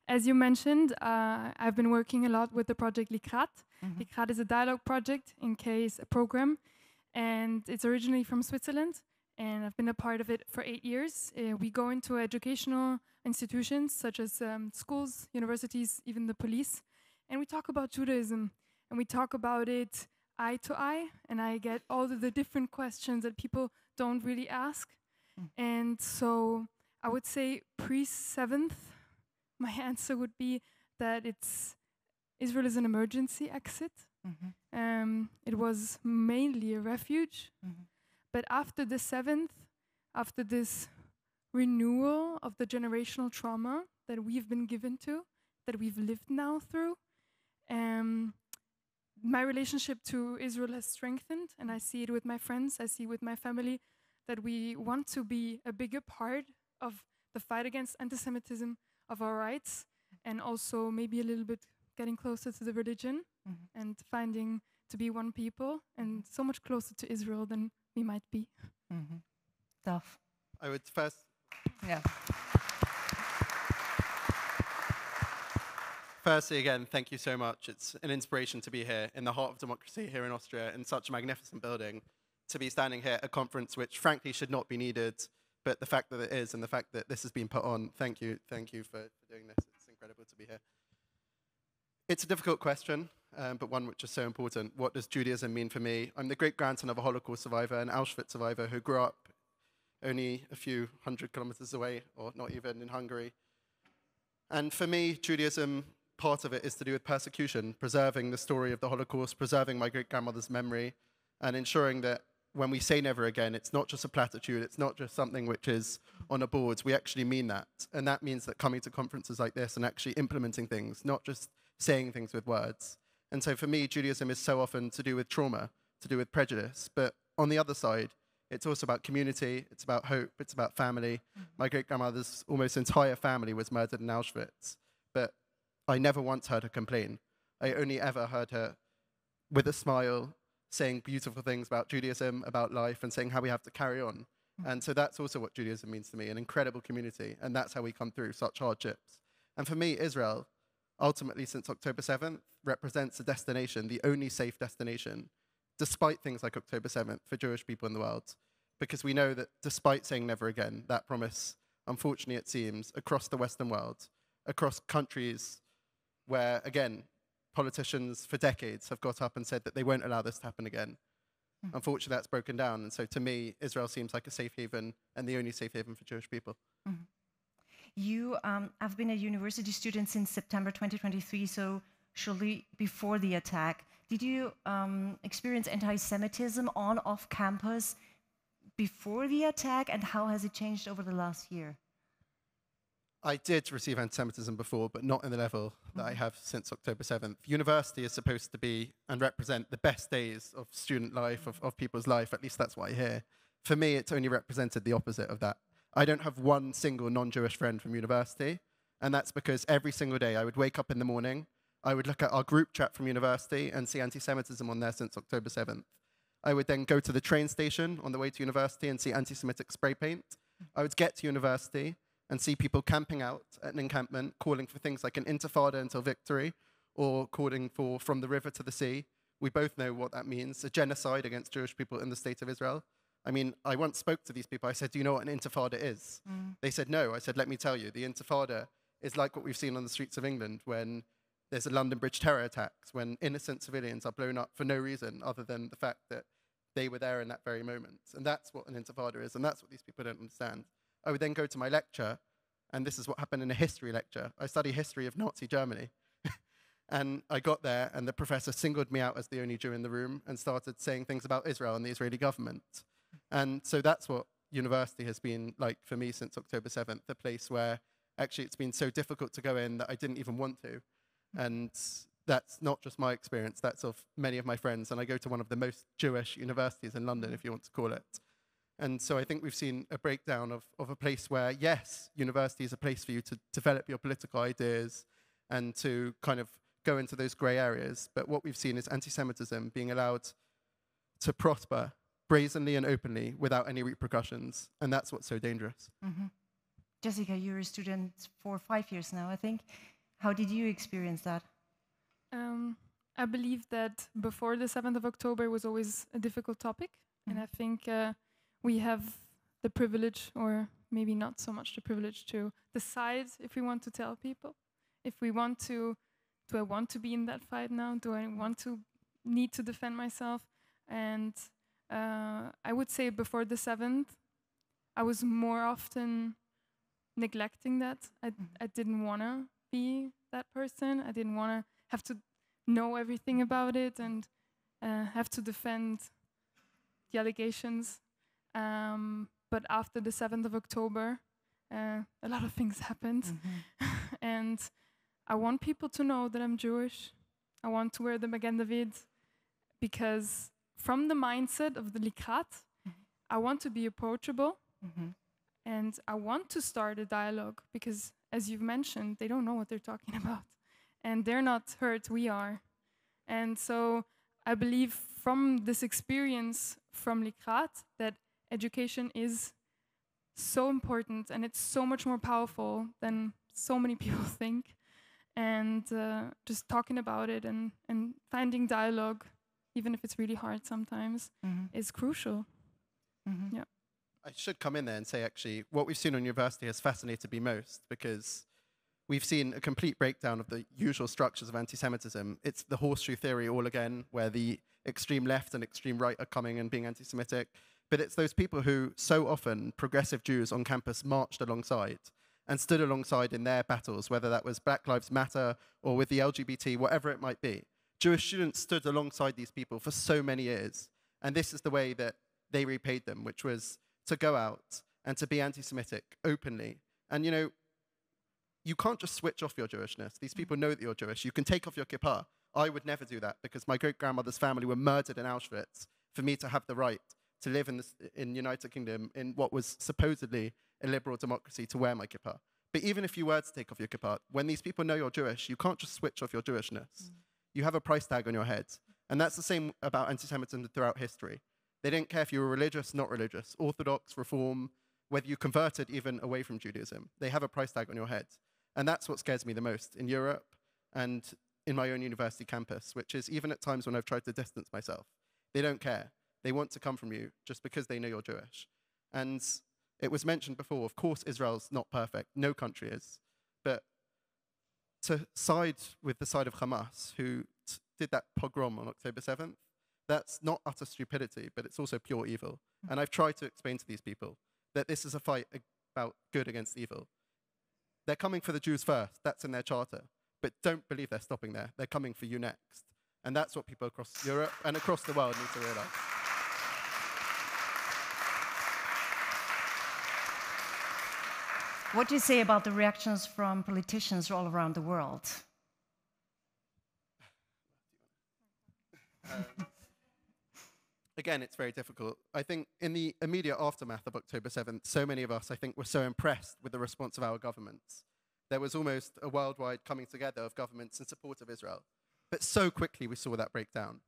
As you mentioned, I've been working a lot with the project Likrat. Likrat is a dialogue project, in case a program, and it's originally from Switzerland. And I've been a part of it for 8 years. We go into educational institutions such as schools, universities, even the police, and we talk about Judaism, and we talk about it eye to eye, and I get all of the different questions that people don't really ask. And so I would say pre-7th, my answer would be that Israel is an emergency exit. It was mainly a refuge. But after the 7th, after this renewal of the generational trauma that we've been given to, that we've lived now through, my relationship to Israel has strengthened, and I see it with my friends, I see it with my family, that we want to be a bigger part of the fight against anti-Semitism, of our rights, and also maybe a little bit getting closer to the religion and finding to be one people and so much closer to Israel than we might be. Dov. I would first... Yeah. Firstly, again, thank you so much. It's an inspiration to be here in the heart of democracy here in Austria, in such a magnificent building, to be standing here at a conference which frankly should not be needed, but the fact that it is and the fact that this has been put on, thank you for doing this. It's incredible to be here. It's a difficult question, but one which is so important. What does Judaism mean for me? I'm the great-grandson of a Holocaust survivor, an Auschwitz survivor, who grew up only a few 100 kilometers away, or not even in Hungary. And for me, Judaism, part of it is to do with persecution, preserving the story of the Holocaust, preserving my great-grandmother's memory, and ensuring that when we say never again, it's not just a platitude, it's not just something which is on a board, we actually mean that. And that means that coming to conferences like this and actually implementing things, not just saying things with words. And so for me, Judaism is so often to do with trauma, to do with prejudice. But on the other side, it's also about community, it's about hope, it's about family. My great-grandmother's almost entire family was murdered in Auschwitz. But I never once heard her complain. I only ever heard her with a smile saying beautiful things about Judaism, about life, and saying how we have to carry on. And so that's also what Judaism means to me, an incredible community. And that's how we come through such hardships. And for me, Israel, ultimately since October 7th, represents a destination, the only safe destination, despite things like October 7th, for Jewish people in the world. Because we know that despite saying never again, that promise, unfortunately it seems, across the Western world, across countries where, again, politicians for decades have got up and said that they won't allow this to happen again. Unfortunately, that's broken down. And so to me, Israel seems like a safe haven and the only safe haven for Jewish people. You have been a university student since September 2023, so shortly before the attack. Did you experience anti-Semitism on off campus before the attack, and how has it changed over the last year? I did receive anti-Semitism before, but not in the level that I have since October 7th. University is supposed to be and represent the best days of student life, of people's life. At least that's what I hear. For me, it's only represented the opposite of that. I don't have one single non-Jewish friend from university, and that's because every single day I would wake up in the morning, I would look at our group chat from university and see anti-Semitism on there since October 7th. I would then go to the train station on the way to university and see anti-Semitic spray paint. I would get to university and see people camping out at an encampment, calling for things like an intifada until victory, or calling for from the river to the sea. We both know what that means, a genocide against Jewish people in the state of Israel. I mean, I once spoke to these people. I said, do you know what an intifada is? They said, no. I said, let me tell you. The intifada is like what we've seen on the streets of England when there's a London Bridge terror attacks, when innocent civilians are blown up for no reason other than the fact that they were there in that very moment. And that's what an intifada is, and that's what these people don't understand. I would then go to my lecture, and this is what happened in a history lecture. I study history of Nazi Germany. And I got there, and the professor singled me out as the only Jew in the room and started saying things about Israel and the Israeli government. And so that's what university has been like for me since October 7th, a place where actually it's been so difficult to go in that I didn't even want to. And that's not just my experience, that's of many of my friends. And I go to one of the most Jewish universities in London, if you want to call it. And so I think we've seen a breakdown of a place where, yes, university is a place for you to develop your political ideas and to kind of go into those grey areas. But what we've seen is anti-Semitism being allowed to prosper brazenly and openly without any repercussions. And that's what's so dangerous. Jessica, you're a student for 5 years now, I think. How did you experience that? I believe that before the 7th of October was always a difficult topic. And I think we have the privilege, or maybe not so much the privilege, to decide if we want to tell people, if we want to, do I want to be in that fight now? Do I want to need to defend myself? And I would say before the 7th, I was more often neglecting that. I didn't want to be that person. I didn't want to have to know everything about it and have to defend the allegations. But after the 7th of October, a lot of things happened. And I want people to know that I'm Jewish. I want to wear the Magen David because from the mindset of the Likrat, I want to be approachable and I want to start a dialogue because, as you've mentioned, they don't know what they're talking about. And they're not hurt, we are. And so I believe from this experience from Likrat that education is so important and it's so much more powerful than so many people think. And just talking about it and finding dialogue, even if it's really hard sometimes, is crucial. Yeah. I should come in there and say, actually, what we've seen on university has fascinated me most because we've seen a complete breakdown of the usual structures of anti-Semitism. It's the horseshoe theory all again, where the extreme left and extreme right are coming and being anti-Semitic. But it's those people who so often progressive Jews on campus marched alongside and stood alongside in their battles, whether that was Black Lives Matter or with the LGBT, whatever it might be. Jewish students stood alongside these people for so many years. And this is the way that they repaid them, which was to go out and to be anti-Semitic openly. And, you know, you can't just switch off your Jewishness. These people know that you're Jewish. You can take off your kippah. I would never do that because my great-grandmother's family were murdered in Auschwitz for me to have the right to live in United Kingdom in what was supposedly a liberal democracy to wear my kippah. But even if you were to take off your kippah, when these people know you're Jewish, you can't just switch off your Jewishness. You have a price tag on your head. And that's the same about anti-Semitism throughout history. They didn't care if you were religious, not religious, Orthodox, Reform, whether you converted even away from Judaism. They have a price tag on your head. And that's what scares me the most in Europe and in my own university campus, which is even at times when I've tried to distance myself. They don't care. They want to come from you just because they know you're Jewish. And it was mentioned before, of course, Israel's not perfect. No country is. But to side with the side of Hamas, who did that pogrom on October 7th, that's not utter stupidity, but it's also pure evil. And I've tried to explain to these people that this is a fight about good against evil. They're coming for the Jews first. That's in their charter. But don't believe they're stopping there. They're coming for you next. And that's what people across Europe and across the world need to realize. What do you say about the reactions from politicians all around the world? Again, it's very difficult. I think in the immediate aftermath of October 7th, so many of us, I think, were so impressed with the response of our governments. There was almost a worldwide coming together of governments in support of Israel. But so quickly we saw that break down.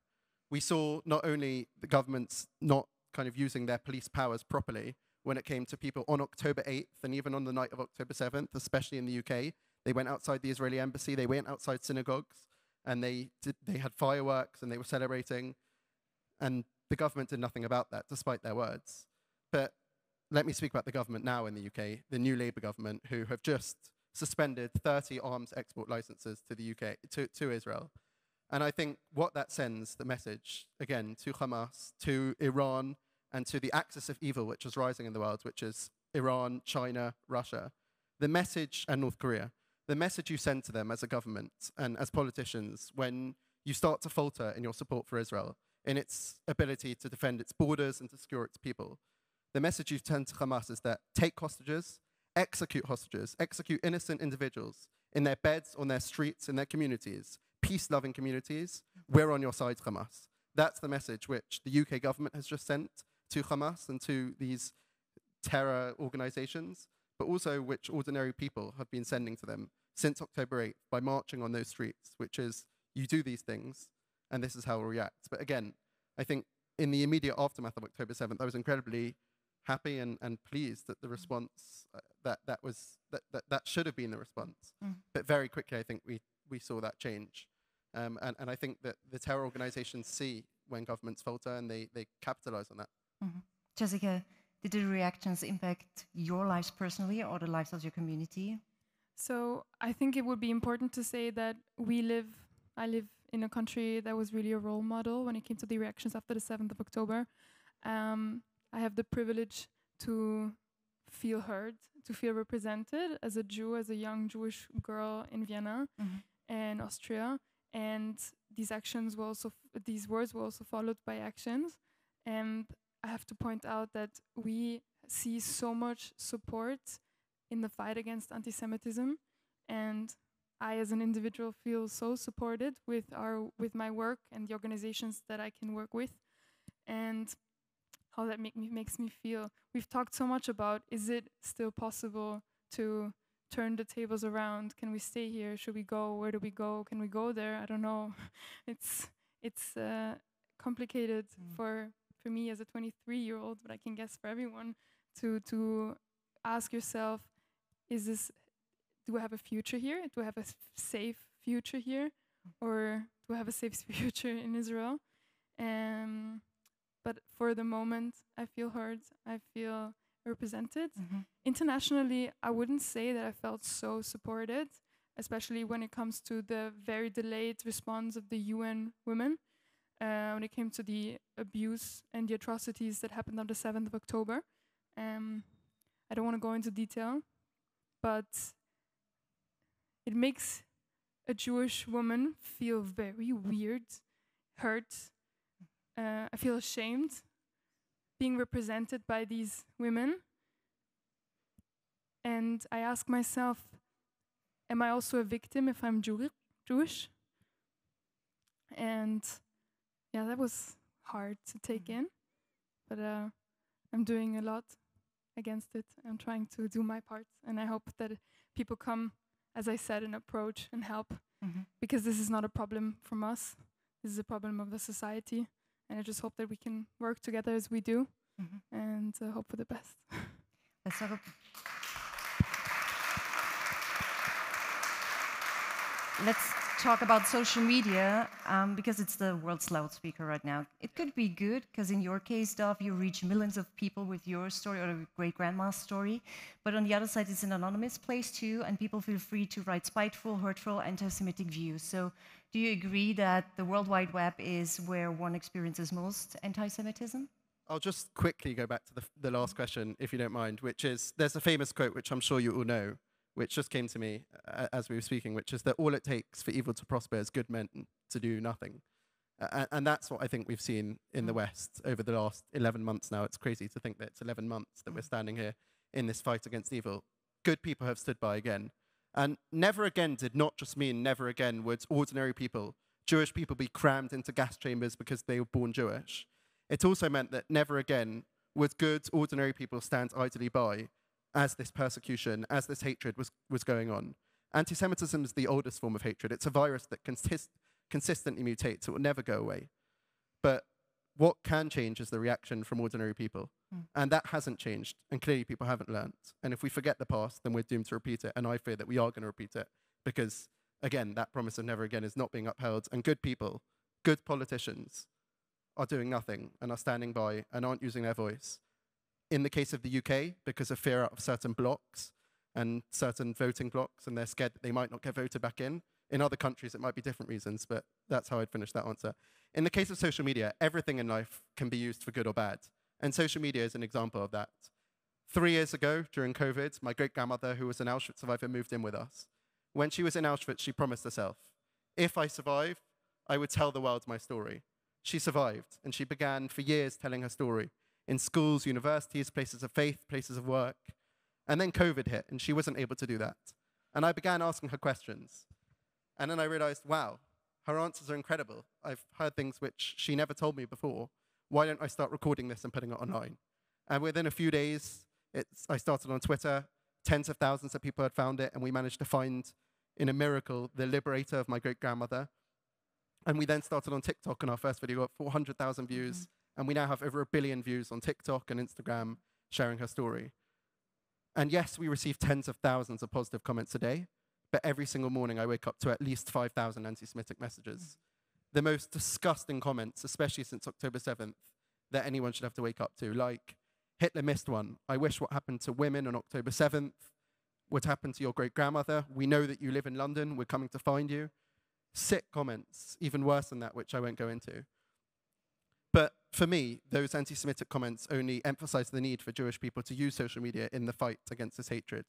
We saw not only the governments not kind of using their police powers properly when it came to people on October 8th and even on the night of October 7th, especially in the UK. They went outside the Israeli embassy, they went outside synagogues, and they had fireworks and they were celebrating. And the government did nothing about that, despite their words. But let me speak about the government now in the UK, the new Labour government, who have just suspended 30 arms export licenses to the UK, to Israel. And I think what that sends, the message, again, to Hamas, to Iran, and to the axis of evil which is rising in the world, which is Iran, China, Russia, the message, and North Korea, the message you send to them as a government and as politicians when you start to falter in your support for Israel, in its ability to defend its borders and to secure its people, the message you send to Hamas is that take hostages, execute innocent individuals in their beds, on their streets, in their communities, peace-loving communities. We're on your side, Hamas. That's the message which the UK government has just sent to Hamas and to these terror organizations, but also which ordinary people have been sending to them since October 8th by marching on those streets, which is, you do these things, and this is how we'll react. But again, I think in the immediate aftermath of October 7th, I was incredibly happy and pleased that the response, that should have been the response. But very quickly, I think we saw that change. And I think that the terror organizations see when governments falter and they capitalize on that. Jessica, did the reactions impact your lives personally or the lives of your community? So I think it would be important to say that I live in a country that was really a role model when it came to the reactions after the 7th of October. I have the privilege to feel heard, to feel represented as a Jew, as a young Jewish girl in Vienna and Austria. And these words were also followed by actions. And I have to point out that we see so much support in the fight against anti-Semitism, and I, as an individual, feel so supported with my work and the organizations that I can work with, and how that makes me feel. We've talked so much about, is it still possible to turn the tables around? Can we stay here? Should we go? Where do we go? Can we go there? I don't know. It's complicated for me as a 23-year-old, but I can guess for everyone to ask yourself, do I have a future here? Do I have a safe future here? Or do I have a safe future in Israel? But for the moment, I feel heard. I feel represented. Internationally, I wouldn't say that I felt so supported, especially when it comes to the very delayed response of the UN Women, when it came to the abuse and the atrocities that happened on the 7th of October. I don't want to go into detail, but it makes a Jewish woman feel very weird, hurt. I feel ashamed being represented by these women. And I ask myself, am I also a victim if I'm Jewish? And yeah, that was hard to take in, but I'm doing a lot against it. I'm trying to do my part, and I hope that people come, as I said, and approach and help, because this is not a problem from us. This is a problem of the society, and I just hope that we can work together as we do, and hope for the best. Let's talk. Let's talk about social media, because it's the world's loudspeaker right now. It could be good, because in your case, Dov, you reach millions of people with your story or your great-grandma's story. But on the other side, it's an anonymous place too, and people feel free to write spiteful, hurtful, anti-Semitic views. So do you agree that the World Wide Web is where one experiences most anti-Semitism? I'll just quickly go back to the last question, if you don't mind, which is, there's a famous quote, which I'm sure you all know, which just came to me as we were speaking, which is that all it takes for evil to prosper is good men to do nothing. And that's what I think we've seen in the West over the last 11 months now. It's crazy to think that it's 11 months that we're standing here in this fight against evil. good people have stood by again. And never again did not just mean never again would ordinary people, Jewish people, be crammed into gas chambers because they were born Jewish. It also meant that never again would good, ordinary people stand idly by as this persecution, as this hatred was going on. Anti-Semitism is the oldest form of hatred. It's a virus that consistently mutates. It will never go away. But what can change is the reaction from ordinary people. And that hasn't changed. And clearly people haven't learned. And if we forget the past, then we're doomed to repeat it. And I fear that we are going to repeat it. Because, again, that promise of never again is not being upheld. And good people, good politicians, are doing nothing and are standing by and aren't using their voice. In the case of the UK, because of fear out of certain blocks and certain voting blocks, and they're scared that they might not get voted back in. In other countries, it might be different reasons, but that's how I'd finish that answer. In the case of social media, everything in life can be used for good or bad. And social media is an example of that. 3 years ago, during COVID, my great-grandmother, who was an Auschwitz survivor, moved in with us. When she was in Auschwitz, she promised herself, if I survive, I would tell the world my story. She survived, and she began for years telling her story in schools, universities, places of faith, places of work. And then COVID hit, and she wasn't able to do that. And I began asking her questions. And then I realized, wow, her answers are incredible. I've heard things which she never told me before. Why don't I start recording this and putting it online? And within a few days, I started on Twitter. Tens of thousands of people had found it, and we managed to find, in a miracle, the liberator of my great-grandmother. And we then started on TikTok, and our first video got 400,000 views. And we now have over 1 billion views on TikTok and Instagram sharing her story. And yes, we receive tens of thousands of positive comments a day, but every single morning I wake up to at least 5,000 anti-Semitic messages. The most disgusting comments, especially since October 7th, that anyone should have to wake up to, like, Hitler missed one. I wish what happened to women on October 7th would happen to your great-grandmother. We know that you live in London. We're coming to find you. Sick comments, even worse than that, which I won't go into. But for me, those anti-Semitic comments only emphasize the need for Jewish people to use social media in the fight against this hatred.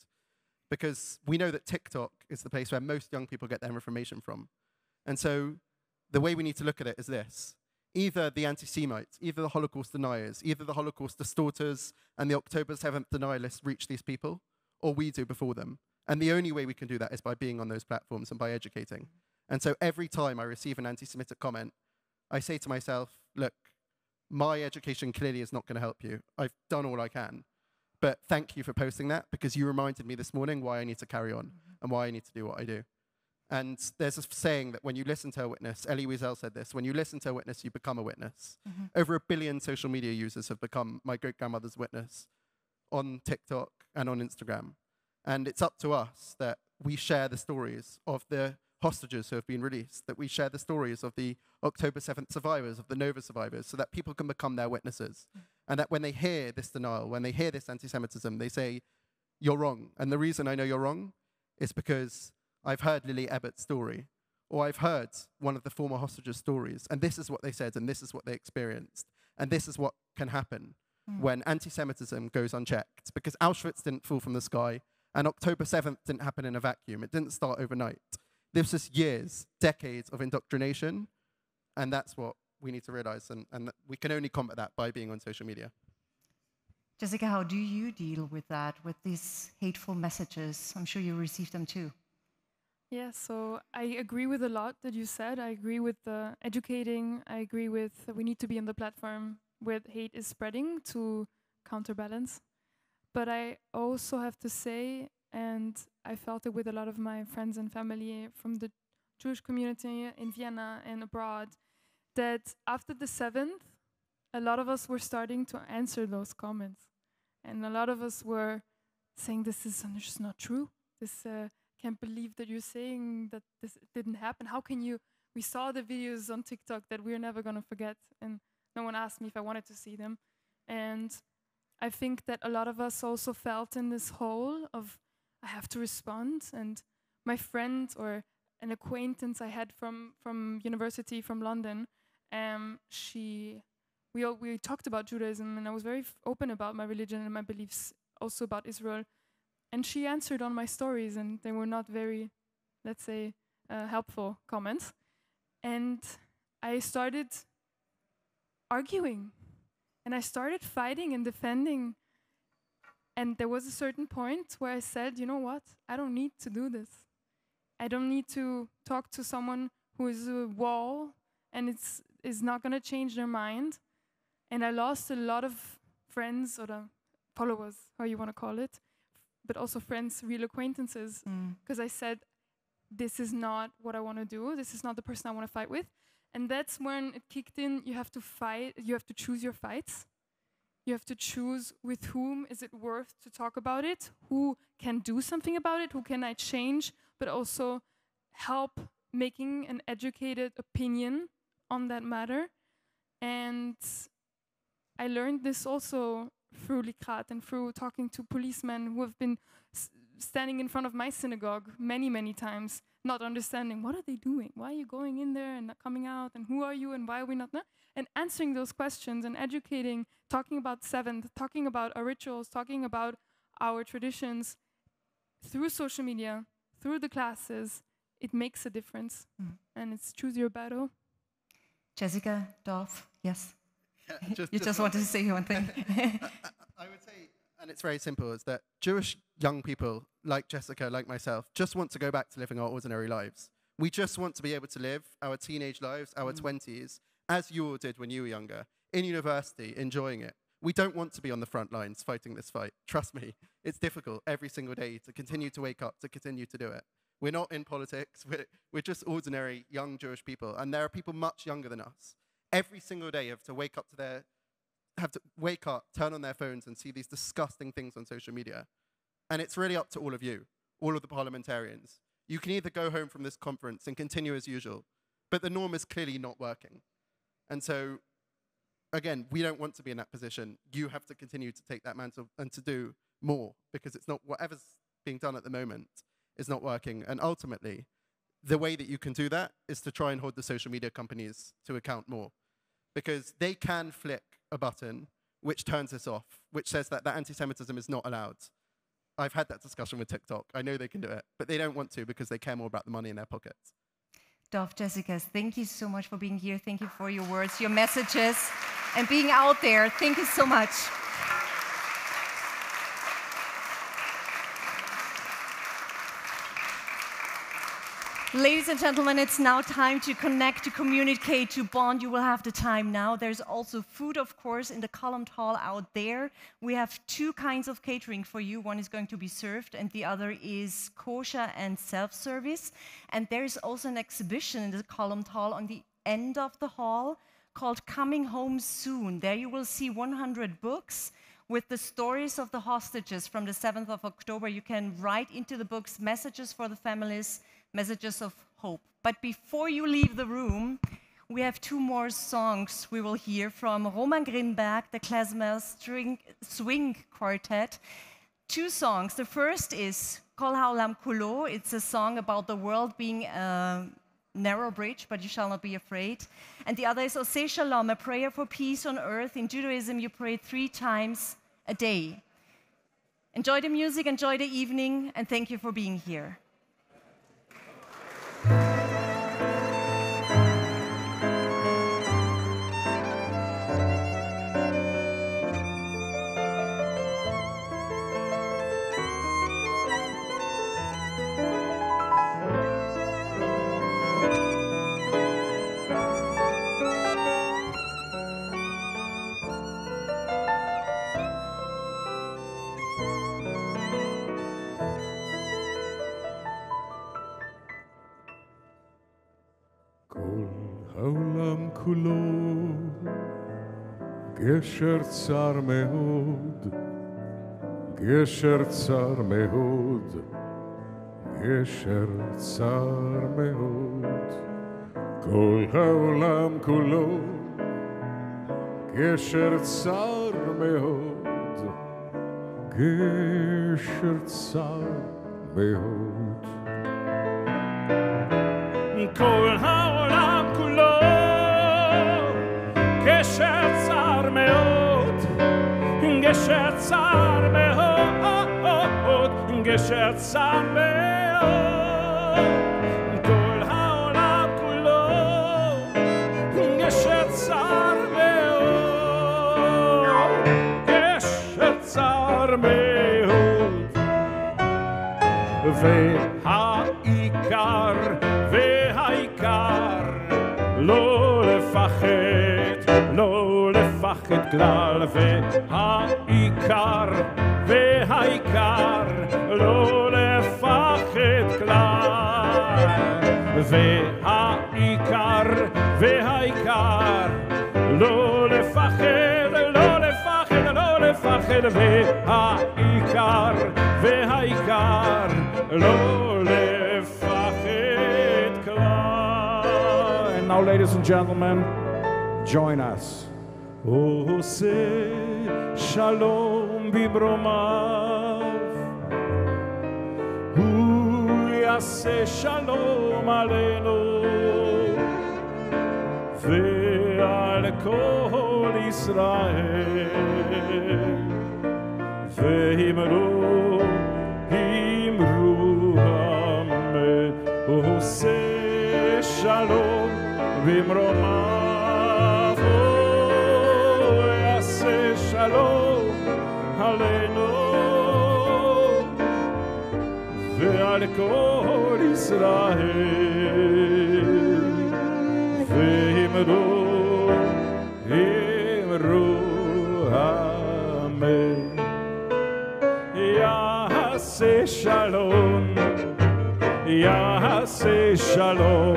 Because we know that TikTok is the place where most young people get their information from. And so the way we need to look at it is this. Either the anti-Semites, either the Holocaust deniers, either the Holocaust distorters and the October 7th denialists reach these people, or we do before them. And the only way we can do that is by being on those platforms and by educating. And so every time I receive an anti-Semitic comment, I say to myself, look, my education clearly is not going to help you. I've done all I can. But thank you for posting that, because you reminded me this morning why I need to carry on and why I need to do what I do. And there's a saying that when you listen to a witness, Elie Wiesel said this, when you listen to a witness, you become a witness. Over 1 billion social media users have become my great-grandmother's witness on TikTok and on Instagram. And it's up to us that we share the stories of the hostages who have been released, that we share the stories of the October 7th survivors, of the Nova survivors, so that people can become their witnesses. And that when they hear this denial, when they hear this anti-Semitism, they say, you're wrong. And the reason I know you're wrong is because I've heard Lily Ebbert's story, or I've heard one of the former hostages' stories, and this is what they said, and this is what they experienced, and this is what can happen when anti-Semitism goes unchecked. Because Auschwitz didn't fall from the sky, and October 7th didn't happen in a vacuum. It didn't start overnight. This is years, decades of indoctrination, and that's what we need to realize, and we can only combat that by being on social media. Jessica, how do you deal with that, with these hateful messages? I'm sure you receive them too. Yeah, so I agree with a lot that you said. I agree with the educating. I agree with we need to be on the platform where hate is spreading to counterbalance. But I also have to say, and I felt it with a lot of my friends and family from the Jewish community in Vienna and abroad, that after the 7th, a lot of us were starting to answer those comments. And a lot of us were saying, this is just not true. This can't believe that you're saying that this didn't happen. How can you? We saw the videos on TikTok that we're never going to forget, and no one asked me if I wanted to see them. And I think that a lot of us also felt in this hole of, I have to respond. And my friend or an acquaintance I had from university, from London, we talked about Judaism, and I was very open about my religion and my beliefs, also about Israel. And she answered on my stories, and they were not very, let's say, helpful comments. And I started arguing, and I started fighting and defending And there was a certain point where I said, you know what? I don't need to do this. I don't need to talk to someone who is a wall and is not going to change their mind. And I lost a lot of friends or the followers, how you want to call it, but also friends, real acquaintances, because I said, this is not what I want to do. This is not the person I want to fight with. And that's when it kicked in. You have to fight. You have to choose your fights. You have to choose with whom is it worth to talk about it, who can do something about it, who can I change, but also help making an educated opinion on that matter. And I learned this also through Likrat and through talking to policemen who have been standing in front of my synagogue many, many times, not understanding what are they doing? Why are you going in there and not coming out? And who are you and why are we not? And answering those questions and educating, talking about Seventh, talking about our rituals, talking about our traditions through social media, through the classes, it makes a difference. And it's choose your battle. Jessica, Dolph, yes. Yeah, you just wanted to say one thing. I would say, and it's very simple, is that Jewish young people like Jessica, like myself, just want to go back to living our ordinary lives. We just want to be able to live our teenage lives, our 20s, as you all did when you were younger, in university, enjoying it. We don't want to be on the front lines fighting this fight. Trust me, it's difficult every single day to continue to wake up, to continue to do it. We're not in politics. We're just ordinary young Jewish people, and there are people much younger than us. Every single day have to wake up, turn on their phones and see these disgusting things on social media. And it's really up to all of you, all of the parliamentarians. You can either go home from this conference and continue as usual, but the norm is clearly not working. And so, again, we don't want to be in that position. You have to continue to take that mantle and to do more, because it's not, whatever's being done at the moment is not working. And ultimately, the way that you can do that is to try and hold the social media companies to account more, because they can flick a button which turns this off, which says that anti-Semitism is not allowed. I've had that discussion with TikTok. I know they can do it, but they don't want to because they care more about the money in their pockets. Dolph, Jessica, thank you so much for being here. Thank you for your words, your messages, and being out there. Thank you so much. Ladies and gentlemen, it's now time to connect, to communicate, to bond. You will have the time now. There's also food, of course, in the column hall out there. We have two kinds of catering for you. One is going to be served, and the other is kosher and self-service. And there's also an exhibition in the column hall on the end of the hall called Coming Home Soon. There you will see 100 books with the stories of the hostages from the 7th of October. You can write into the books messages for the families, messages of hope. But before you leave the room, we have two more songs we will hear from Roman Grinberg, the Klezmer Swing Quartet. Two songs. The first is Kol Haolam Kulo. It's a song about the world being a narrow bridge, but you shall not be afraid. And the other is Oseh Shalom, a prayer for peace on earth. In Judaism, you pray 3 times a day. Enjoy the music, enjoy the evening, and thank you for being here. גשר צר מאוד, גשר צר מאוד, גשר צר מאוד, כל העולם כולו, גשר צר מאוד, גשר צר מאוד. כל העולם כולו, גשר צר מאוד, גשר צר מאוד, גשר צר מאוד, כל העולם כולו, גשר צר מאוד, גשר צר מאוד. והעיקר, לא לפחד, לא לפחד כלל, והעיקר, לא לפחד כלל, והעיקר, לא לפחד, לא לפחד, לא לפחד, והעיקר, לא לפחד כלל. And now, ladies and gentlemen, join us. עושה שלום במרומיו, הוא יעשה שלום עלינו ועל כל ישראל, ואמרו, אמרו אמן. הוא עושה שלום במרומיו, הוא יעשה שלום עלינו ועל כל ישראל, ואמרו, אמרו אמן. יעשה שלום, יעשה שלום,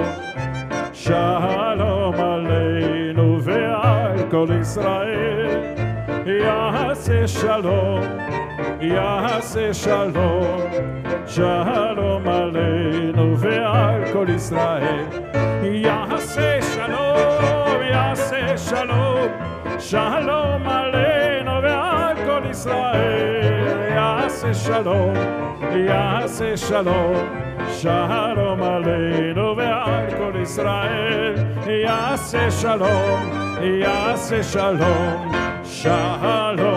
שלום עלינו ועל כל ישראל. יעשה שלום, יעשה שלום, שלום עלינו ועל כל ישראל. יעשה שלום, יעשה שלום, שלום עלינו ועל כל ישראל. יעשה שלום, יעשה שלום, שלום עלינו ועל כל ישראל. יעשה שלום, יעשה שלום, שלום